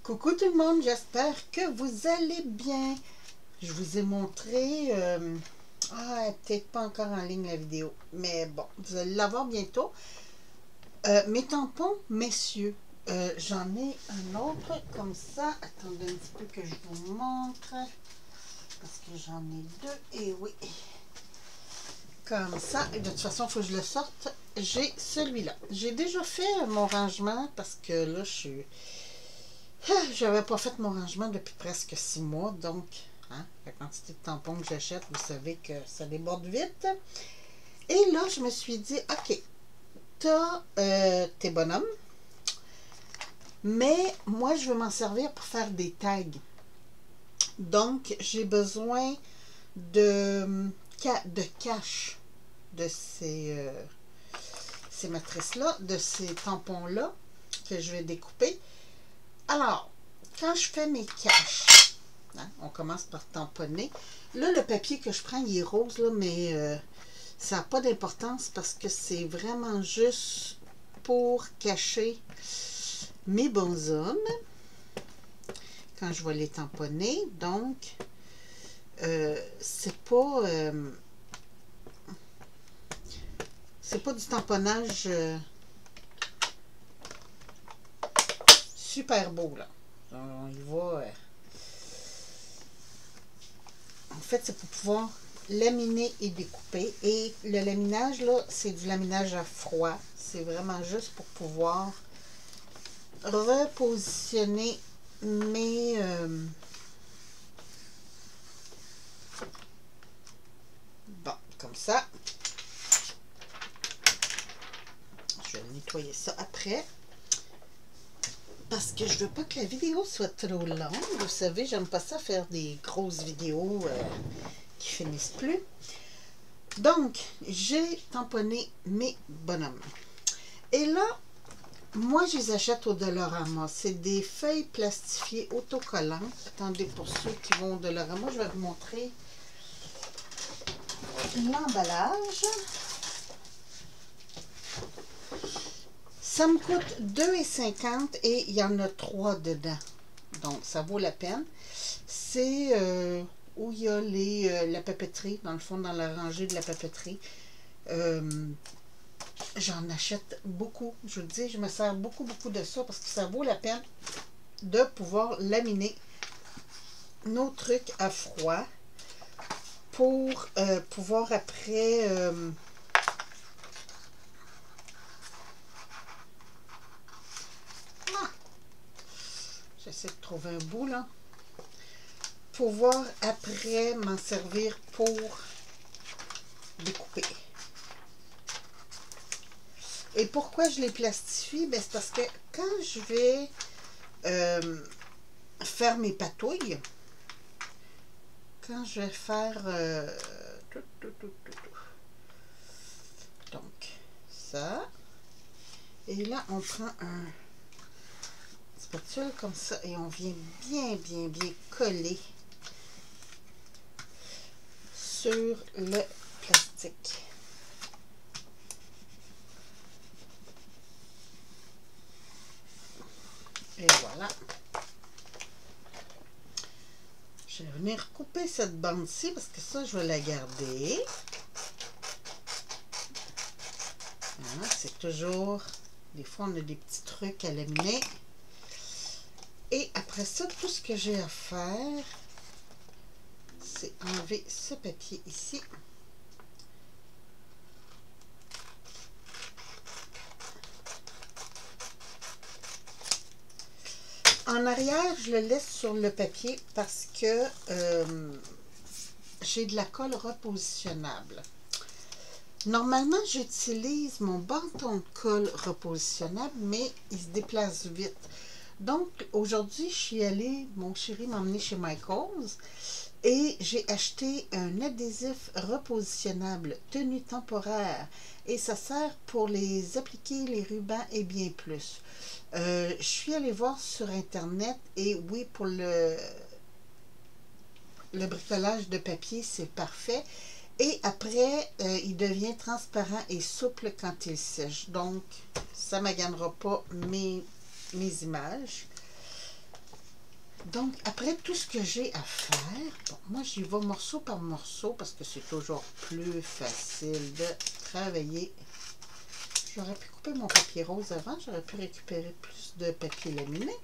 Coucou tout le monde, j'espère que vous allez bien. Je vous ai montré, peut-être pas encore en ligne la vidéo, mais bon, vous allez l'avoir bientôt. Mes tampons, messieurs, j'en ai un autre comme ça. Attendez un petit peu que je vous montre, parce que j'en ai deux, et oui, comme ça. Et de toute façon, il faut que je le sorte. J'ai celui-là. J'ai déjà fait mon rangement, parce que là, j'avais pas fait mon rangement depuis presque 6 mois, donc la quantité de tampons que j'achète, vous savez que ça déborde vite. Et là, je me suis dit, ok, t'as tes bonhommes, mais moi, je veux m'en servir pour faire des tags. Donc, j'ai besoin de cache de ces matrices-là, de ces tampons-là que je vais découper. Alors, quand je fais mes caches, on commence par tamponner. Là, le papier que je prends, il est rose, là, mais ça n'a pas d'importance parce que c'est vraiment juste pour cacher mes bonshommes quand je vais les tamponner. Donc, c'est pas du tamponnage super beau, là. On y va. En fait, c'est pour pouvoir laminer et découper. Et le laminage, là, c'est du laminage à froid. C'est vraiment juste pour pouvoir repositionner mes... Bon, comme ça. Je vais nettoyer ça après. Parce que je veux pas que la vidéo soit trop longue. Vous savez, j'aime pas ça faire des grosses vidéos qui finissent plus. Donc, j'ai tamponné mes bonhommes. Et là, moi, je les achète au Dollarama. C'est des feuilles plastifiées autocollantes. Attendez, pour ceux qui vont au Dollarama, je vais vous montrer l'emballage. Ça me coûte 2,50 et il y en a 3 dedans. Donc, ça vaut la peine. C'est où il y a la papeterie, dans le fond, dans la rangée de la papeterie. J'en achète beaucoup. Je vous dis, je me sers beaucoup de ça parce que ça vaut la peine de pouvoir laminer nos trucs à froid pour pouvoir après... J'essaie de trouver un bout, là. Pouvoir après m'en servir pour découper. Et pourquoi je les plastifie? Ben, c'est parce que quand je vais faire mes patouilles, quand je vais faire donc ça, et là on prend un spatule comme ça et on vient bien coller sur le plastique. Et voilà. Je vais venir couper cette bande-ci parce que ça, je vais la garder. Voilà, c'est toujours... Des fois, on a des petits trucs à laminer. Et après ça, tout ce que j'ai à faire, c'est enlever ce papier ici. En arrière, je le laisse sur le papier parce que j'ai de la colle repositionnable. Normalement, j'utilise mon bâton de colle repositionnable, mais il se déplace vite. Donc, aujourd'hui, je suis allée, mon chéri m'a emmené chez Michaels et j'ai acheté un adhésif repositionnable, tenue temporaire. Et ça sert pour les appliquer, les rubans et bien plus. Je suis allée voir sur Internet et oui, pour le bricolage de papier, c'est parfait. Et après, il devient transparent et souple quand il sèche. Donc, ça ne maganera pas mes images. Donc, après tout ce que j'ai à faire, bon, moi j'y vais morceau par morceau parce que c'est toujours plus facile de travailler. J'aurais pu couper mon papier rose avant, j'aurais pu récupérer plus de papier laminé.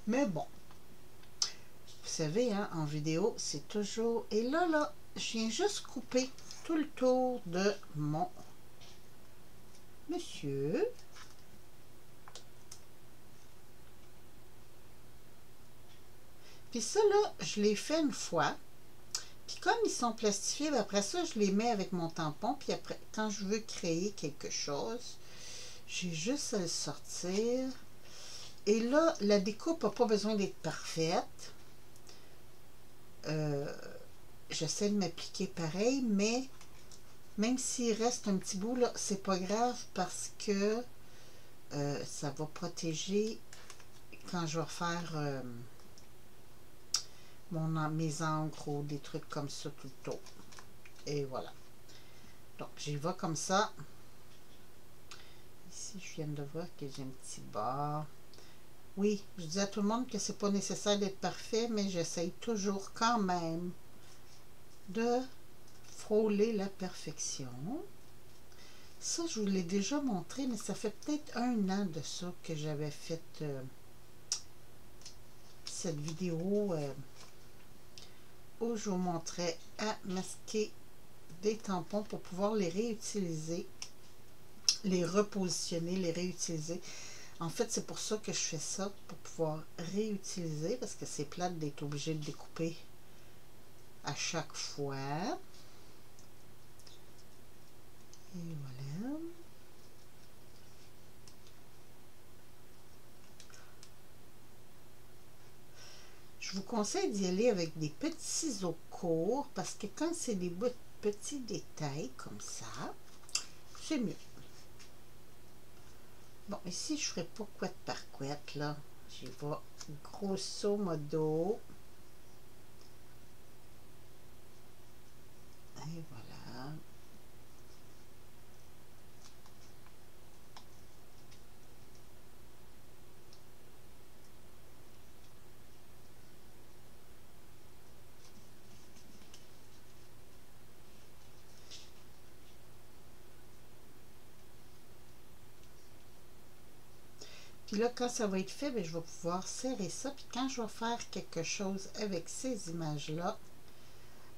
Mais bon, vous savez, hein, en vidéo, c'est toujours... Et là, je viens juste couper tout le tour de mon monsieur. Puis ça, là, je l'ai fait une fois. Puis comme ils sont plastifiés, après ça, je les mets avec mon tampon. Puis après, quand je veux créer quelque chose, j'ai juste à le sortir. Et là, la découpe n'a pas besoin d'être parfaite. J'essaie de m'appliquer pareil, mais même s'il reste un petit bout, là, c'est pas grave parce que ça va protéger quand je vais faire mes encres ou des trucs comme ça tout le tour. Et voilà. Donc, j'y vais comme ça. Ici, je viens de voir que j'ai un petit bord. Oui, je dis à tout le monde que c'est pas nécessaire d'être parfait, mais j'essaye toujours quand même de frôler la perfection. Ça, je vous l'ai déjà montré, mais ça fait peut-être 1 an de ça que j'avais fait cette vidéo où je vous montrais à masquer des tampons pour pouvoir les réutiliser, les repositionner, les réutiliser. En fait, c'est pour ça que je fais ça, pour pouvoir réutiliser, parce que c'est plate d'être obligé de découper à chaque fois. Et voilà. Je vous conseille d'y aller avec des petits ciseaux courts, parce que quand c'est des petits détails comme ça, c'est mieux. Bon, ici, je ne ferai pas couette par couette, là. J'y vais grosso modo. Et voilà. Puis là, quand ça va être fait, bien, je vais pouvoir serrer ça. Puis quand je vais faire quelque chose avec ces images-là,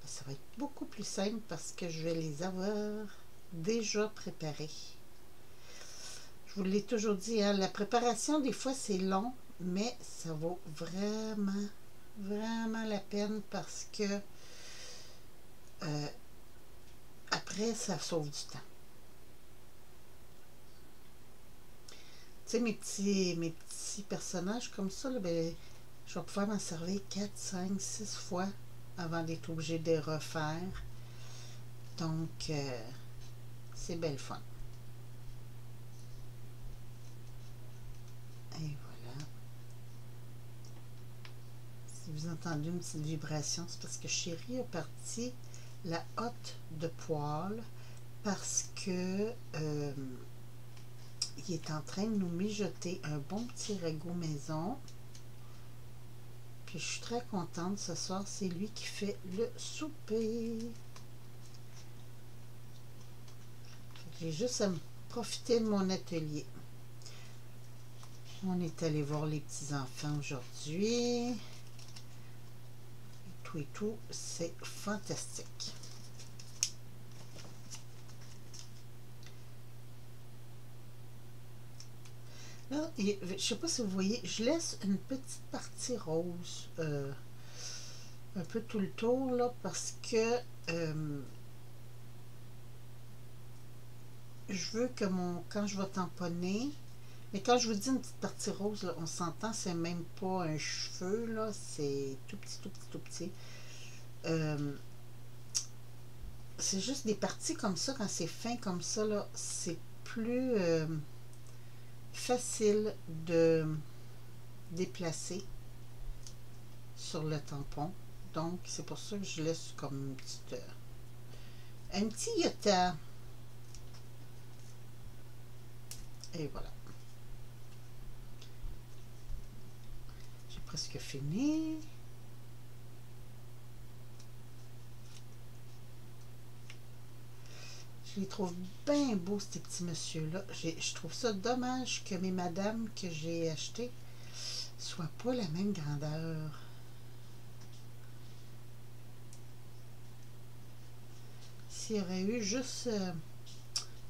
ça va être beaucoup plus simple parce que je vais les avoir déjà préparées. Je vous l'ai toujours dit, hein, la préparation, des fois, c'est long, mais ça vaut vraiment, vraiment la peine parce que après, ça sauve du temps. Tu sais, mes petits personnages comme ça, là, ben, je vais pouvoir m'en servir 4, 5, 6 fois avant d'être obligé de refaire. Donc, c'est belle fun. Et voilà. Si vous entendez une petite vibration, c'est parce que Chérie a parti la hotte de poêle parce que il est en train de nous mijoter un bon petit ragoût maison. Puis je suis très contente ce soir, c'est lui qui fait le souper. J'ai juste à me profiter de mon atelier. On est allé voir les petits-enfants aujourd'hui. Tout et tout, c'est fantastique. Là, je ne sais pas si vous voyez, je laisse une petite partie rose un peu tout le tour là parce que je veux que quand je vais tamponner, mais quand je vous dis une petite partie rose, là, on s'entend, c'est même pas un cheveu, là, c'est tout petit, tout petit, tout petit. C'est juste des parties comme ça, quand c'est fin comme ça, là, c'est plus facile de déplacer sur le tampon. Donc, c'est pour ça que je laisse comme un petit iota. Et voilà. J'ai presque fini. Je les trouve bien beaux, ces petits messieurs-là. Je trouve ça dommage que mes madames que j'ai achetées soient pas la même grandeur. S'il y aurait eu juste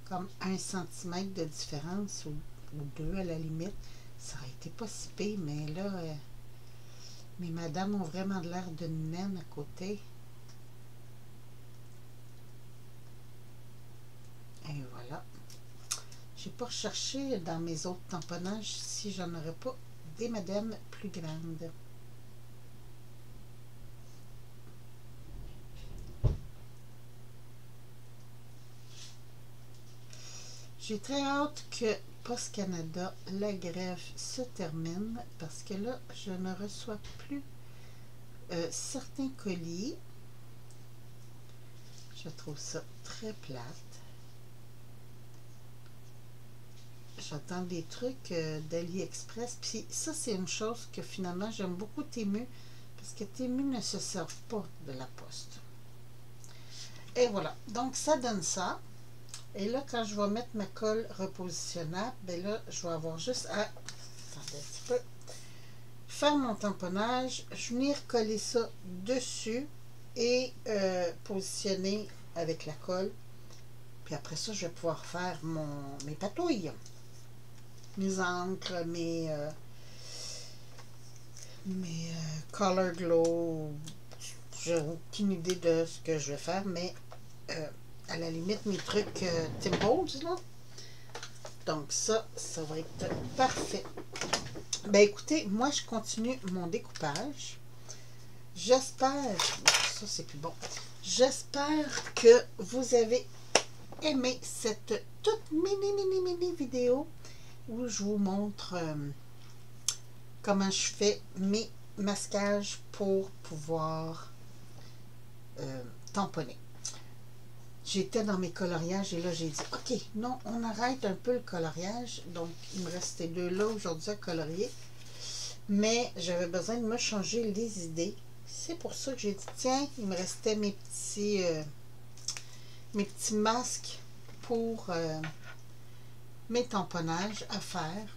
comme 1 cm de différence ou 2 à la limite, ça aurait été pas si pire, mais là, mes madames ont vraiment de l'air d'une naine à côté. Et voilà. J'ai pas recherché dans mes autres tamponnages si j'en aurais pas des madames plus grandes. J'ai très hâte que Post Canada, la grève se termine parce que là, je ne reçois plus certains colis. Je trouve ça très plate. J'attends des trucs d'AliExpress. Puis ça, c'est une chose que finalement, j'aime beaucoup Temu parce que Temu ne se sert pas de la poste. Et voilà. Donc, ça donne ça. Et là, quand je vais mettre ma colle repositionnable, ben là, je vais avoir juste à, attendez un petit peu, faire mon tamponnage, venir coller ça dessus et positionner avec la colle. Puis après ça, je vais pouvoir faire mes patouilles, mes encres, mes Color Glow. J'ai aucune idée de ce que je vais faire, mais à la limite, mes trucs Tim Holtz, là. Donc ça va être parfait. Ben écoutez, moi je continue mon découpage. J'espère, ça c'est plus bon. J'espère que vous avez aimé cette toute mini vidéo où je vous montre comment je fais mes masquages pour pouvoir tamponner. J'étais dans mes coloriages et là j'ai dit ok, non, on arrête un peu le coloriage. Donc il me restait 2 là aujourd'hui à colorier, mais j'avais besoin de me changer les idées. C'est pour ça que j'ai dit tiens, il me restait mes petits masques pour mes tamponnages à faire.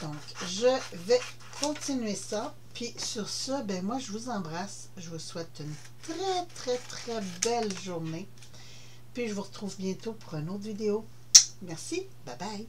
Donc je vais continuer ça. Puis sur ça, ben moi je vous embrasse. Je vous souhaite une très belle journée. Puis je vous retrouve bientôt pour une autre vidéo. Merci. Bye bye.